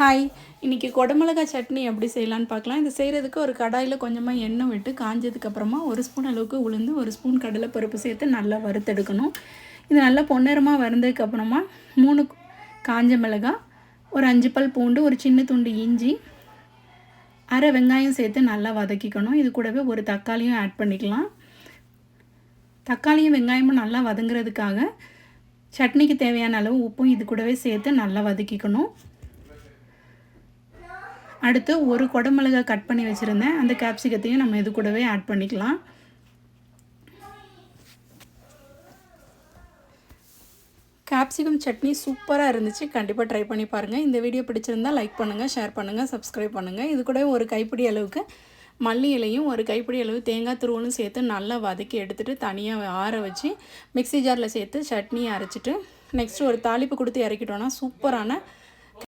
Hi, இன்றைக்கி குடமிளகாய் சட்னி எப்படி செய்யலான்னு பார்க்கலாம். இது செய்கிறதுக்கு ஒரு கடாயில் கொஞ்சமாக எண்ணெய் விட்டு காஞ்சதுக்கப்புறமா 1 ஸ்பூன் அளவுக்கு உளுந்து 1 ஸ்பூன் கடலைப்பருப்பு சேர்த்து நல்லா வறுத்தெடுக்கணும். இது நல்லா பொன்னிறமாக வறுந்ததுக்கப்புறமா 3 காஞ்ச மிளகாய், ஒரு 5 பல் பூண்டு, ஒரு சின்ன துண்டு இஞ்சி, அரை வெங்காயம் சேர்த்து நல்லா வதக்கிக்கணும். இது கூடவே ஒரு தக்காளியும் ஆட் பண்ணிக்கலாம். தக்காளியும் வெங்காயமும் நல்லா வதங்குறதுக்காக சட்னிக்கு தேவையான அளவு உப்பும் இது கூடவே சேர்த்து நல்லா வதக்கிக்கணும். அடுத்து ஒரு குடமிளகாய் கட் பண்ணி வச்சுருந்தேன். அந்த கேப்சிகத்தையும் நம்ம இது கூடவே ஆட் பண்ணிக்கலாம். கேப்சிகம் சட்னி சூப்பராக இருந்துச்சு. கண்டிப்பாக ட்ரை பண்ணி பாருங்கள். இந்த வீடியோ பிடிச்சிருந்தால் லைக் பண்ணுங்கள், ஷேர் பண்ணுங்கள், சப்ஸ்கிரைப் பண்ணுங்கள். இது கூட ஒரு கைப்பிடி அளவுக்கு மல்லி இலையும் ஒரு கைப்பிடி அளவு தேங்காய் துருவலும் சேர்த்து நல்லா வதக்கி எடுத்துகிட்டு தனியாக ஆற வச்சு மிக்ஸி ஜாரில் சேர்த்து சட்னியை அரைச்சிட்டு நெக்ஸ்ட்டு ஒரு தாளிப்பு கொடுத்து இறக்கிட்டோன்னா சூப்பரான